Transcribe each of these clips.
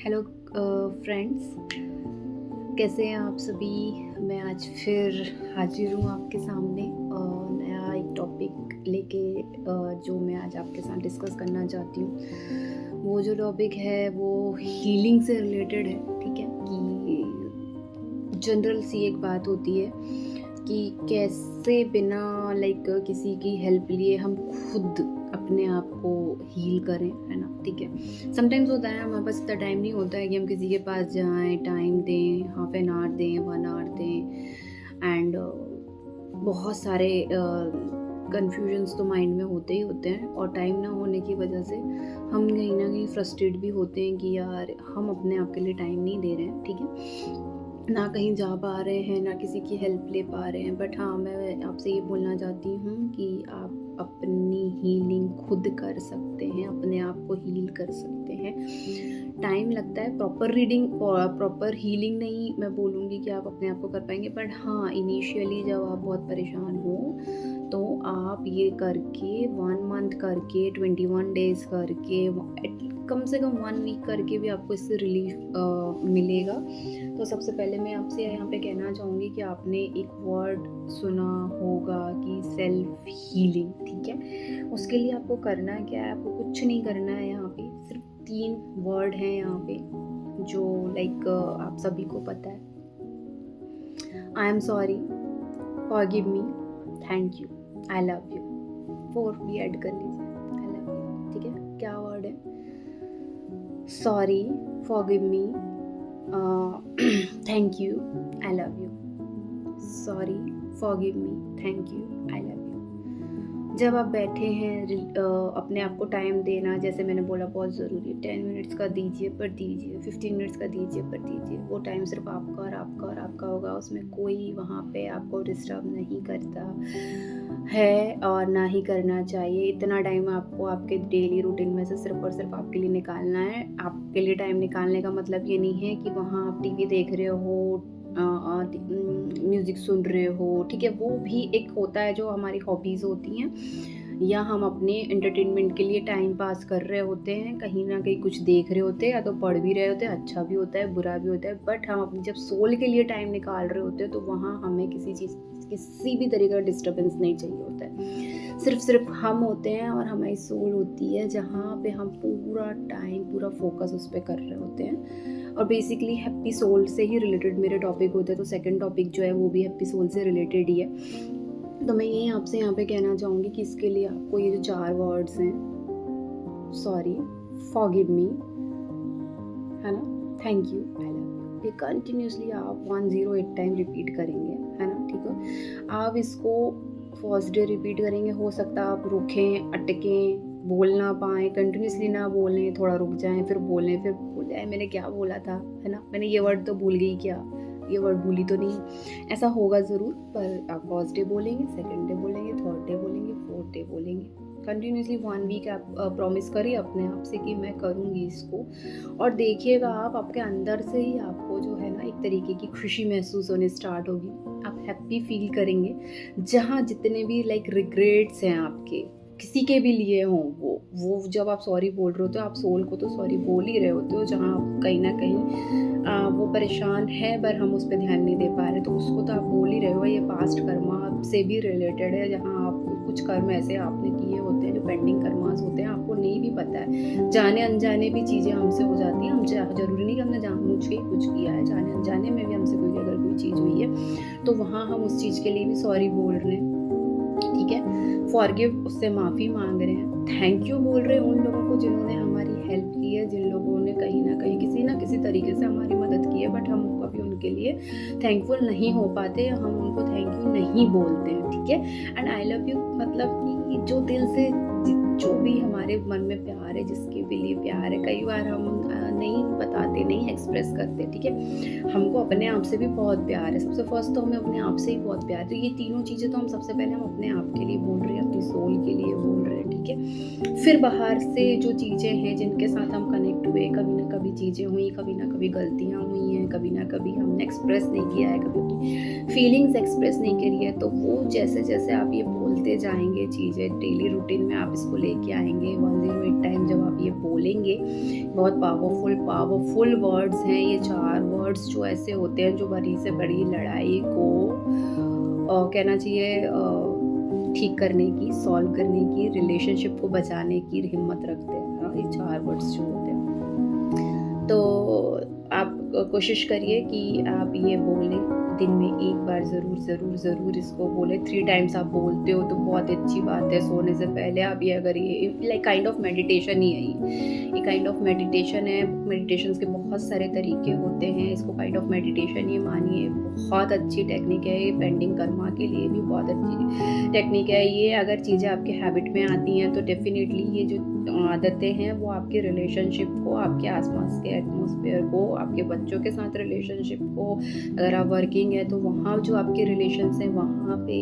Hello friends, कैसे हैं आप सभी। मैं आज फिर हाजिर हूँ आपके सामने नया एक टॉपिक लेके जो मैं आज आपके साथ डिस्कस करना चाहती हूँ। वो जो टॉपिक है वो हीलिंग से रिलेटेड है। ठीक है कि जनरल सी एक बात होती है कि कैसे बिना किसी की हेल्प लिए हम खुद अपने आप को हील करें, है ना। ठीक है, समटाइम्स होता है हमारे पास इतना टाइम नहीं होता है कि हम किसी के पास जाएं, टाइम दें, हाफ एन आवर दें, 1 आवर दें एंड बहुत सारे कन्फ्यूजन्स तो माइंड में होते ही होते हैं और टाइम ना होने की वजह से हम कहीं ना कहीं फ्रस्ट्रेट भी होते हैं कि यार हम अपने आप के लिए टाइम नहीं दे रहे हैं। ठीक है, ना कहीं जा पा रहे हैं, ना किसी की हेल्प ले पा रहे हैं। बट हाँ, मैं आपसे ये बोलना चाहती हूँ कि आप अपनी हीलिंग खुद कर सकते हैं, अपने आप को हील कर सकते हैं। टाइम लगता है, प्रॉपर हीलिंग नहीं मैं बोलूँगी कि आप अपने आप को कर पाएंगे। बट हाँ, इनिशियली जब आप बहुत परेशान हो तो आप ये करके 1 मंथ करके 21 डेज़ करके कम से कम 1 वीक करके भी आपको इससे रिलीफ मिलेगा। तो सबसे पहले मैं आपसे यहाँ पे कहना चाहूँगी कि आपने एक वर्ड सुना होगा कि सेल्फ हीलिंग। ठीक है, उसके लिए आपको करना क्या है, आपको कुछ नहीं करना है। यहाँ पे सिर्फ 3 वर्ड हैं यहाँ पे जो आप सभी को पता है। I am sorry, forgive me, thank you, I love you. 4 भी ऐड कर लीजिए, आई लव यू। ठीक है, क्या वर्ड है? Sorry, forgive me, thank you, I love you. Sorry, forgive me, thank you, I love you. जब आप बैठे हैं अपने आप को टाइम देना, जैसे मैंने बोला, बहुत ज़रूरी है। 10 मिनट्स का दीजिए पर दीजिए, 15 मिनट्स का दीजिए पर दीजिए। वो टाइम सिर्फ आपका और आपका और आपका होगा, उसमें कोई वहाँ पे आपको डिस्टर्ब नहीं करता है और ना ही करना चाहिए। इतना टाइम आपको आपके डेली रूटीन में से सिर्फ और सिर्फ आपके लिए निकालना है। आपके लिए टाइम निकालने का मतलब ये नहीं है कि वहाँ आप टीवी देख रहे हो, म्यूज़िक सुन रहे हो। ठीक है, वो भी एक होता है जो हमारी हॉबीज़ होती हैं, या हम अपने एंटरटेनमेंट के लिए टाइम पास कर रहे होते हैं, कहीं ना कहीं कुछ देख रहे होते हैं, या तो पढ़ भी रहे होते हैं। अच्छा भी होता है, बुरा भी होता है। बट हम अपनी जब सोल के लिए टाइम निकाल रहे होते हैं तो वहाँ हमें किसी भी तरीके का डिस्टर्बेंस नहीं चाहिए होता है। सिर्फ हम होते हैं और हमारी सोल होती है, जहाँ पे हम पूरा टाइम, पूरा फोकस उस पर कर रहे होते हैं। और बेसिकली हैप्पी सोल से ही रिलेटेड मेरे टॉपिक होते हैं, तो सेकंड टॉपिक जो है वो भी हैप्पी सोल से रिलेटेड ही है। तो मैं ये आपसे यहाँ पे कहना चाहूँगी कि इसके लिए आपको ये जो 4 वर्ड्स हैं, सॉरी, फॉरगिव मी, है ना, thank you, I love you, ये कंटिन्यूसली आप 108 टाइम रिपीट करेंगे, है ना। ठीक है, आप इसको फर्स्ट डे रिपीट करेंगे। हो सकता है आप रुकें, अटकें, बोल ना पाएँ, कंटिन्यूसली ना बोलें, थोड़ा रुक जाएं, फिर बोलें, फिर भूल जाएं मैंने क्या बोला था, है ना, मैंने ये वर्ड तो भूल गई, क्या ये वर्ड भूली तो नहीं। ऐसा होगा ज़रूर, पर आप फर्स्ट डे बोलेंगे, सेकंड डे बोलेंगे, थर्ड डे बोलेंगे, फोर्थ डे बोलेंगे। कंटिन्यूसली 1 वीक आप प्रॉमिस करिए अपने आप से कि मैं करूँगी इसको, और देखिएगा आप आपके अंदर से ही आपको जो है ना एक तरीके की खुशी महसूस होने स्टार्ट होगी। आप हैप्पी फील करेंगे। जहाँ जितने भी रिग्रेट्स हैं आपके, किसी के भी लिए हों, वो जब आप सॉरी बोल रहे होते हो, आप सोल को तो सॉरी बोल ही रहे होते हो। जहाँ आप कहीं ना कहीं वो परेशान है पर हम उस पर ध्यान नहीं दे पा रहे, तो उसको तो आप बोल ही रहे हो। ये पास्ट कर्मा से भी रिलेटेड है, जहाँ आप कुछ कर्म ऐसे आपने किए होते हैं जो पेंडिंग कर्मास होते हैं, आपको नहीं भी पता है। जाने अनजाने भी चीज़ें हमसे हो जाती हैं। हम जरूरी नहीं कि हमने जानबूझ के कुछ किया है, जाने अनजाने में भी हमसे अगर कोई चीज़ हुई है तो वहाँ हम उस चीज़ के लिए भी सॉरी बोल रहे हैं। ठीक है, फॉरगिव, उससे माफ़ी मांग रहे हैं। थैंक यू बोल रहे हैं उन लोगों को जिन्होंने हमारी हेल्प की है, जिन लोगों ने कहीं ना कहीं किसी ना किसी तरीके से हमारी मदद की है। बट हम कभी उनके लिए थैंकफुल नहीं हो पाते, हम उनको थैंक यू नहीं बोलते हैं। ठीक है, एंड आई लव यू मतलब कि जो दिल से जो भी हमारे मन में प्यार है, जिसके भी लिए प्यार है, कई बार हम नहीं बताते, नहीं एक्सप्रेस करते। ठीक है, हमको अपने आप से भी बहुत प्यार है। सबसे फर्स्ट तो हमें अपने आप से ही बहुत प्यार है। तो ये तीनों चीज़ें तो हम सबसे पहले हम अपने आप के लिए बोल रहे हैं, अपनी सोल के लिए बोल रहे हैं। ठीक है, फिर बाहर से जो चीज़ें हैं जिनके साथ हम कनेक्ट हुए, कभी ना कभी चीज़ें हुई, कभी ना कभी गलतियाँ हुई हैं, कभी ना कभी हमने एक्सप्रेस नहीं किया है, कभी अपनी फीलिंग्स एक्सप्रेस नहीं करी है, तो वो जैसे जैसे आप ये बोलते जाएंगे, चीज़ें डेली रूटीन में आप इसको लेके आएंगे, 108 टाइम जब आप ये बोलेंगे, बहुत पावरफुल पावरफुल वर्ड्स हैं ये 4 वर्ड्स, जो ऐसे होते हैं जो बड़ी से बड़ी लड़ाई को कहना चाहिए ठीक करने की, सॉल्व करने की, रिलेशनशिप को बचाने की हिम्मत रखते हैं। ये 4 वर्ड्स जो होते हैं। तो आप कोशिश करिए कि आप ये बोलें, दिन में 1 बार ज़रूर इसको बोलें। 3 टाइम्स आप बोलते हो तो बहुत अच्छी बात है। सोने से पहले आप ये अगर ये लाइक काइंड ऑफ मेडिटेशन ही है ये काइंड ऑफ मेडिटेशन है। मेडिटेशंस के बहुत सारे तरीके होते हैं, इसको काइंड ऑफ मेडिटेशन ही मानिए। बहुत अच्छी टेक्निक है ये, पेंडिंग कर्मा के लिए भी बहुत अच्छी टेक्निक है ये। अगर चीज़ें आपके हैबिट में आती हैं तो डेफ़िनेटली ये जो आदतें हैं वो आपके रिलेशनशिप को, आपके आसपास के एटमॉस्फेयर को, आपके बच्चों के साथ रिलेशनशिप को, अगर आप वर्किंग है तो वहाँ जो आपके रिलेशंस हैं वहाँ पे,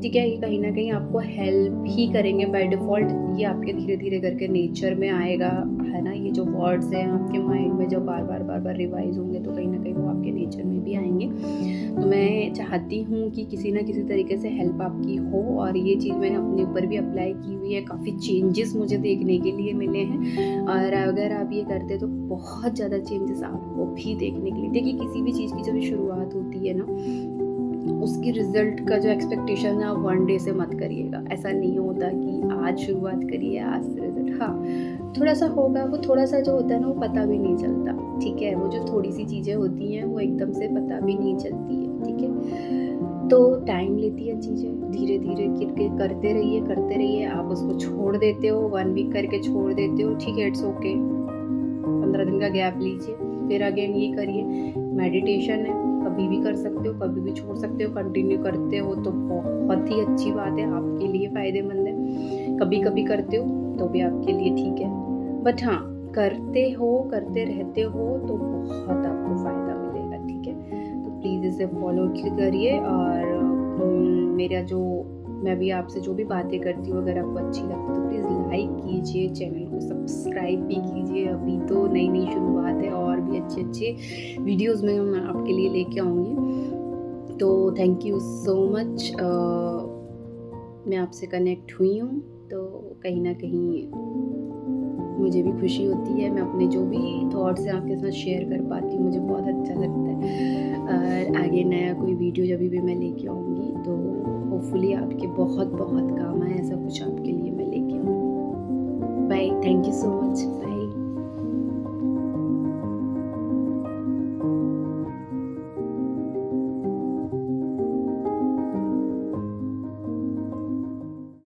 ठीक है, ये कहीं न कहीं आपको हेल्प ही करेंगे बाय डिफ़ॉल्ट। ये आपके धीरे-धीरे करके नेचर में आएगा, है ना? ये जो वर्ड्स हैं आपके माइंड में जब बार-बार रिवाइज़ होंगे तो कहीं न कहीं वो आपके नेचर में भी आएँगे। तो मैं चाहती हूँ कि किसी न किसी तरीके से हेल्प आपकी हो, और ये चीज़ मैंने अपने ऊपर भी अप्लाई की हुई है। काफ़ी चेंजेस मुझे देखने के लिए मिले हैं, और अगर आप ये करते तो बहुत ज़्यादा चेंजेस आपको भी देखने के लिए। देखिए, किसी भी चीज़ की जब शुरुआत होती है ना, उसकी रिज़ल्ट का जो एक्सपेक्टेशन है आप 1 डे से मत करिएगा। ऐसा नहीं होता कि आज शुरुआत करिए, आज से रिज़ल्ट। हाँ, थोड़ा-सा होगा, वो थोड़ा-सा जो होता है ना वो पता भी नहीं चलता, ठीक है? वो जो थोड़ी-सी चीज़ें होती हैं वो एकदम से पता भी नहीं चलती है, ठीक है? तो टाइम लेती है चीज़ें, धीरे-धीरे करके करते रहिए। आप उसको छोड़ देते हो, 1 वीक करके छोड़ देते हो, ठीक है, इट्स ओके। 15 दिन का गैप लीजिए, फिर अगेन ये करिए। मेडिटेशन है, कभी भी कर सकते हो, कभी भी छोड़ सकते हो। कंटिन्यू करते हो तो बहुत ही अच्छी बात है, आपके लिए फ़ायदेमंद है। कभी-कभी करते हो तो भी आपके लिए ठीक है। बट हाँ, करते रहते हो तो बहुत आपको फ़ायदा मिलेगा, ठीक है? तो प्लीज़ इसे फॉलो करिए, और मेरा जो मैं भी आपसे जो भी बातें करती हूँ, अगर आपको अच्छी लगती है तो प्लीज़ लाइक कीजिए, चैनल को सब्सक्राइब भी कीजिए। अभी तो नई शुरुआत है, और भी अच्छे वीडियोज़ में मैं आपके लिए लेके आऊँगी। तो थैंक यू सो मच। मैं आपसे कनेक्ट हुई हूँ तो कहीं न कहीं मुझे भी खुशी होती है। मैं अपने जो भी थॉट्स हैं आपके साथ शेयर कर पाती हूँ, मुझे बहुत अच्छा लगता है। और आगे नया कोई वीडियो जब भी मैं लेके आऊँगी तो होपफुली आपके बहुत काम आए, ऐसा कुछ आपके लिए मैं लेके आऊँ। Bye, thank you so much.